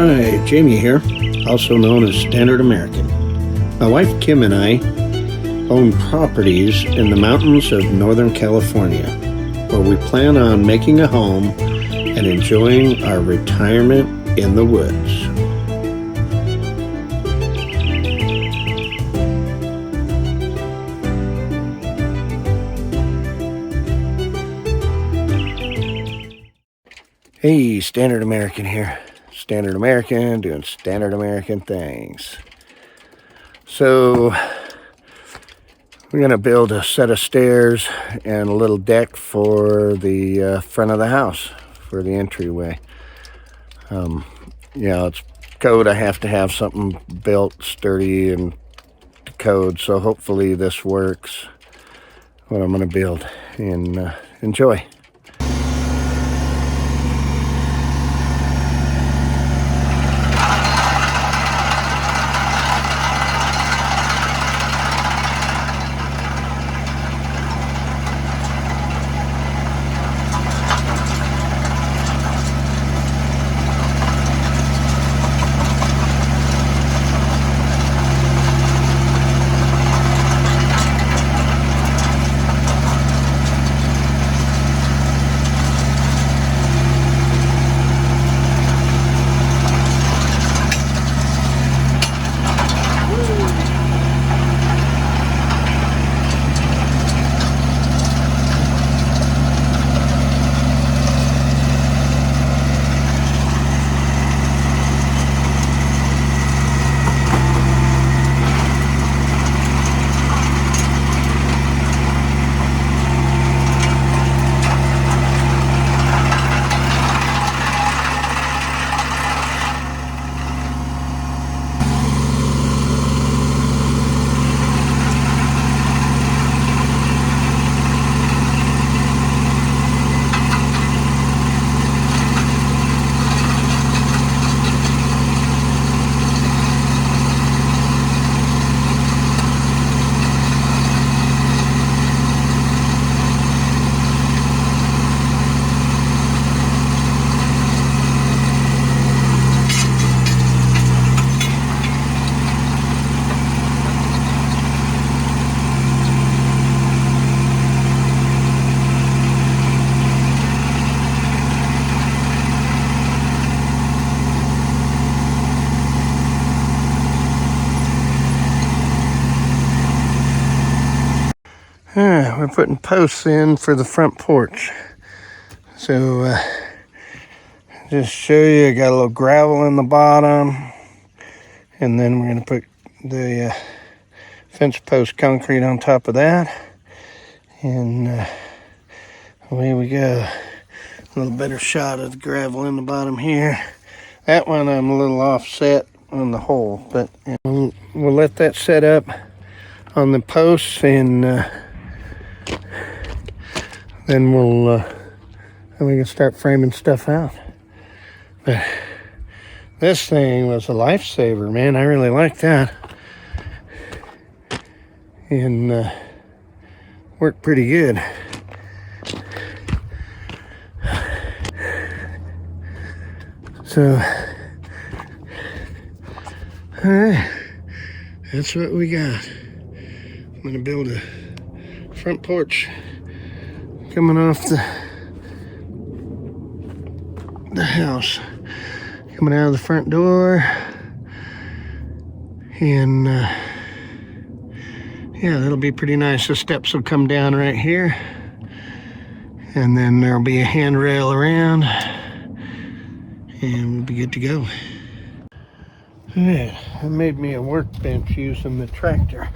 Hi, Jamie here, also known as Standard American. My wife Kim and I own properties in the mountains of Northern California, where we plan on making a home and enjoying our retirement in the woods. Hey, Standard American here. Standard American doing Standard American things. So we're going to build a set of stairs and a little deck for the front of the house, for the entryway. It's code. I have to have something built sturdy and to code, so hopefully this works, what I'm going to build, and enjoy. We're putting posts in for the front porch. So just show you, I got a little gravel in the bottom, and then we're going to put the fence post concrete on top of that, and away we go. A little better shot of the gravel in the bottom here. That one I'm a little offset on the hole, but we'll let that set up on the posts, and then we can start framing stuff out. But this thing was a lifesaver, man. I really like that, and worked pretty good. So, all right, that's what we got. I'm gonna build a front porch coming off the house, coming out of the front door, and that'll be pretty nice. The steps will come down right here, and then there'll be a handrail around, and we'll be good to go. Yeah, I made me a workbench using the tractor.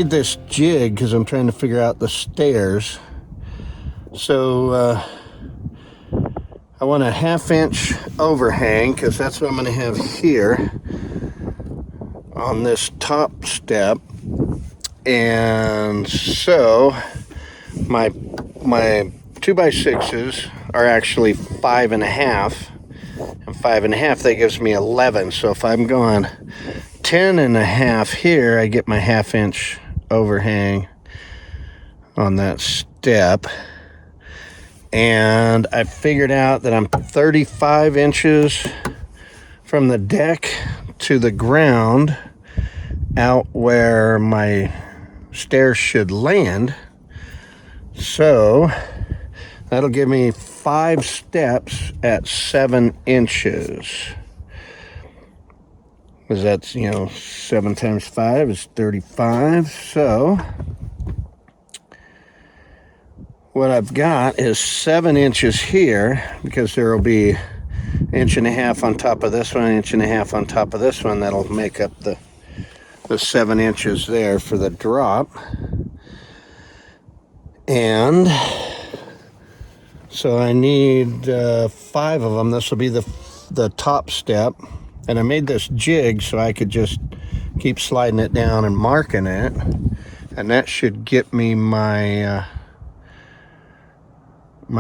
made this jig because I'm trying to figure out the stairs. So I want a 1/2 inch overhang because that's what I'm going to have here on this top step. And so my 2x6s are actually 5.5, and 5.5, that gives me 11. So if I'm going 10.5 here, I get my 1/2 inch overhang on that step. And I figured out that I'm 35 inches from the deck to the ground out where my stairs should land. So that'll give me 5 steps at 7 inches. Because that's, 7 times 5 is 35. So what I've got is 7 inches here, because there will be 1.5 inches on top of this one, 1.5 inches on top of this one. That'll make up the 7 inches there for the drop. And so I need 5 of them. This will be the top step. And I made this jig so I could just keep sliding it down and marking it. And that should get me my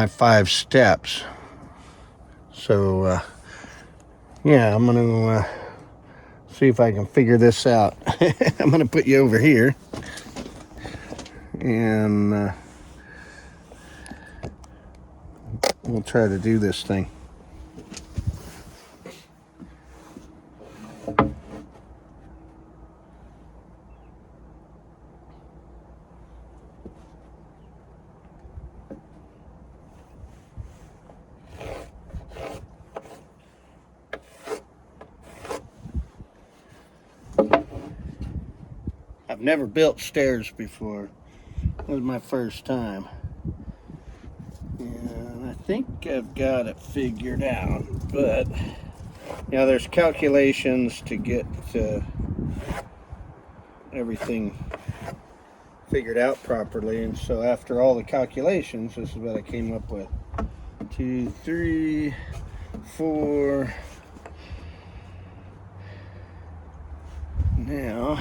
5 steps. So yeah, I'm gonna see if I can figure this out. I'm gonna put you over here, and we'll try to do this thing. I've never built stairs before. It was my first time. And I think I've got it figured out, but there's calculations to get everything figured out properly. And so after all the calculations, this is what I came up with. 2, 3, 4. Now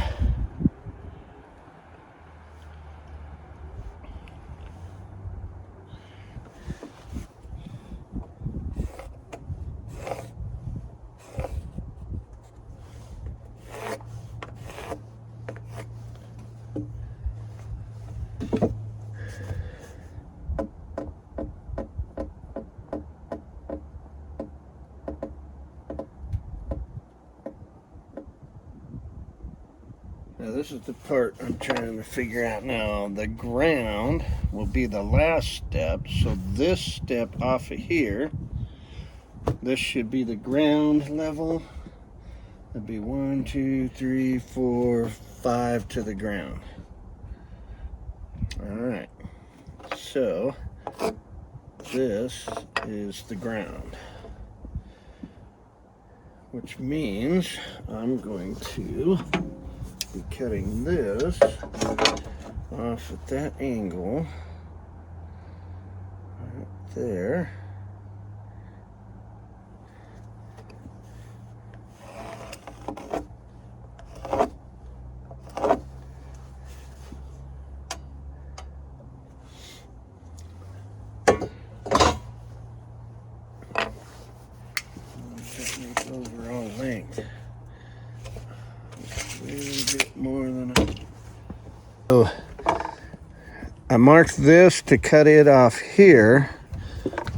this is the part I'm trying to figure out now. The ground will be the last step. So this step off of here, this should be the ground level. That'd be 1, 2, 3, 4, 5 to the ground. All right. So this is the ground, which means I'm going to be cutting this off at that angle right there. Overall length. More than so I marked this to cut it off here,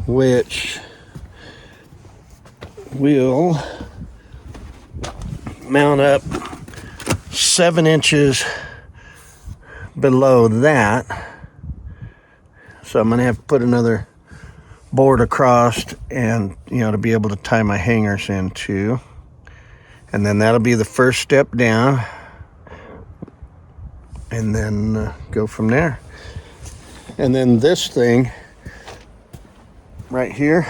which will mount up 7 inches below that. So I'm gonna have to put another board across, and to be able to tie my hangers into. And then that'll be the first step down, and then go from there. And then this thing right here,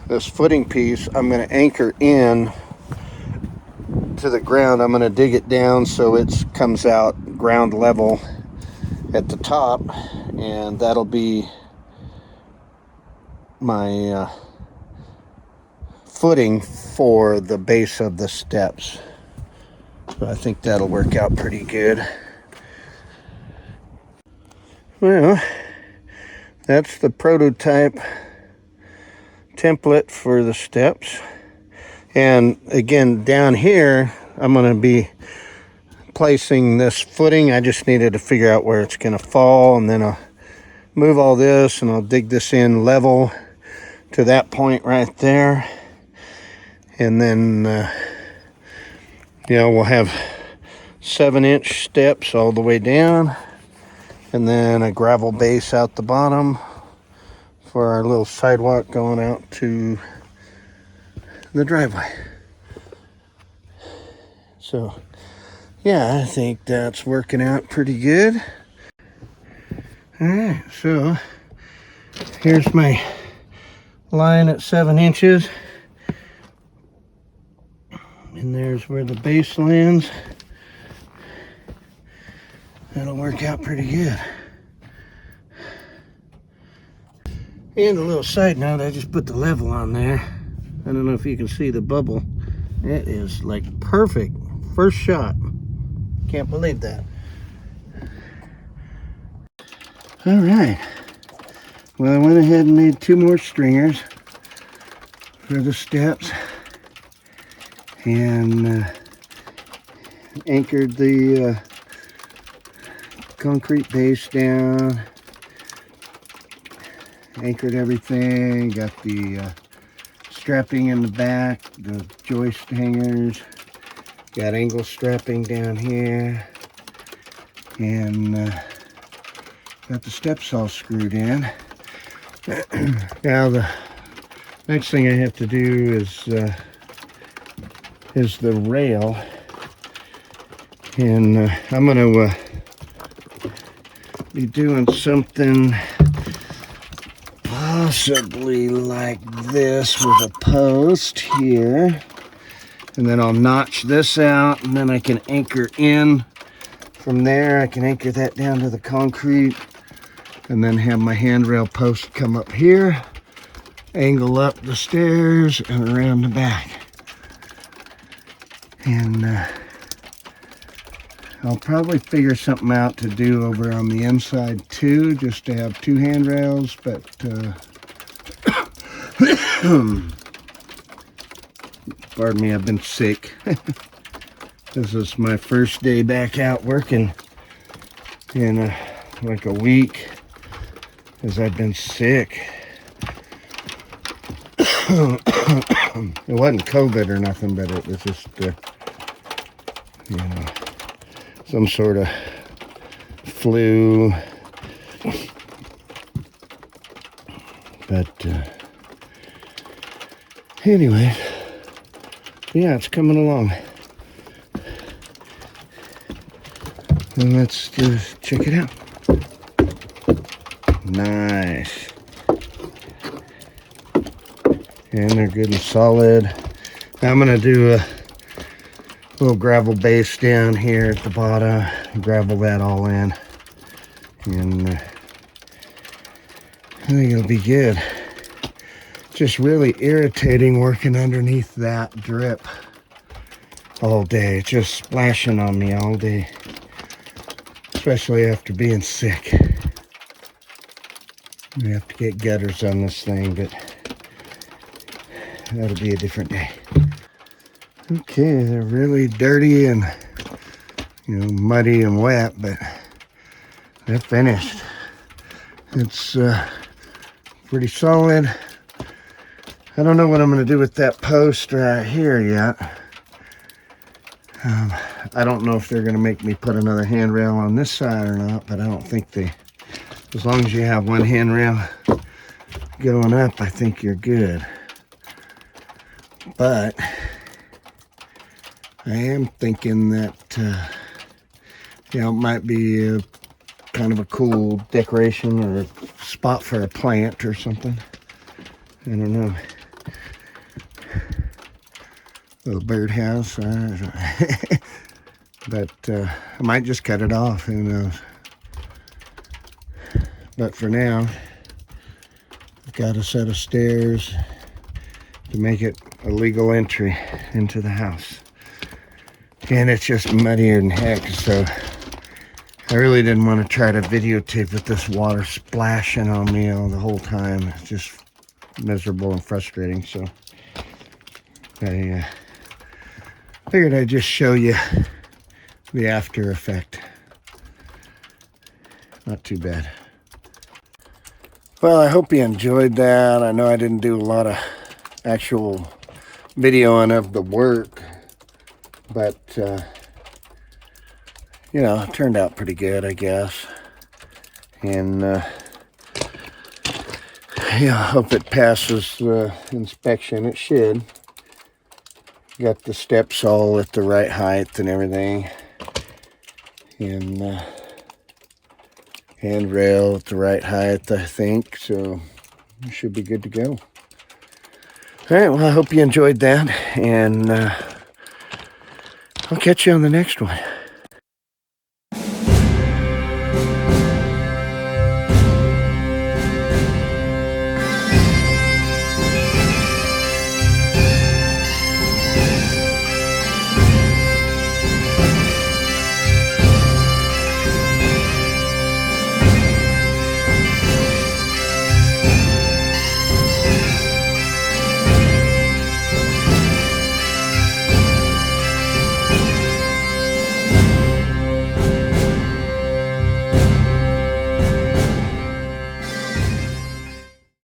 this footing piece, I'm going to anchor in to the ground, I'm going to dig it down so it comes out ground level at the top, and that'll be my footing for the base of the steps. So I think that'll work out pretty good. Well, that's the prototype template for the steps. And again, down here, I'm going to be placing this footing. I just needed to figure out where it's going to fall, and then I'll move all this and I'll dig this in level to that point right there. And then, we'll have 7-inch steps all the way down, and then a gravel base out the bottom for our little sidewalk going out to the driveway. So yeah, I think that's working out pretty good. All right, so here's my line at 7 inches, and there's where the base lands. That'll work out pretty good. And a little side note, I just put the level on there. I don't know if you can see the bubble. It is like perfect. First shot. Can't believe that. All right. Well, I went ahead and made 2 more stringers for the steps, and anchored the concrete base down. Anchored everything. Got the strapping in the back, the joist hangers, got angle strapping down here, and got the steps all screwed in. Now the next thing I have to do is the rail, and I'm going to be doing something possibly like this with a post here, and then I'll notch this out, and then I can anchor in from there. I can anchor that down to the concrete, and then have my handrail post come up here, angle up the stairs and around the back. And I'll probably figure something out to do over on the inside too, just to have 2 handrails, but pardon me, I've been sick. This is my first day back out working in like a week, as I've been sick. It wasn't COVID or nothing, but it was just, some sort of flu. But anyway, yeah, it's coming along. And let's just check it out. Nice. And they're good and solid. Now I'm going to do a little gravel base down here at the bottom, gravel that all in, and I think it'll be good. Just really irritating working underneath that drip all day. It's just splashing on me all day, especially after being sick. We have to get gutters on this thing, but that'll be a different day. Okay, they're really dirty and muddy and wet, but they're finished. It's pretty solid. I don't know what I'm going to do with that post right here yet. I don't know if they're going to make me put another handrail on this side or not, but I don't think as long as you have one handrail going up, I think you're good. But I am thinking that, it might be a kind of a cool decoration or a spot for a plant or something. I don't know. little birdhouse. But I might just cut it off, who knows. But for now, I've got a set of stairs to make it a legal entry into the house. And it's just muddier than heck, so I really didn't want to try to videotape with this water splashing on me all the whole time. It's just miserable and frustrating, so I figured I'd just show you the after effect. Not too bad. Well, I hope you enjoyed that. I know I didn't do a lot of actual videoing of the work, but you know, it turned out pretty good, I guess. And yeah, I hope it passes the inspection. It should. Got the steps all at the right height and everything, and handrail at the right height, I think, so it should be good to go. All right, well, I hope you enjoyed that, and I'll catch you on the next one.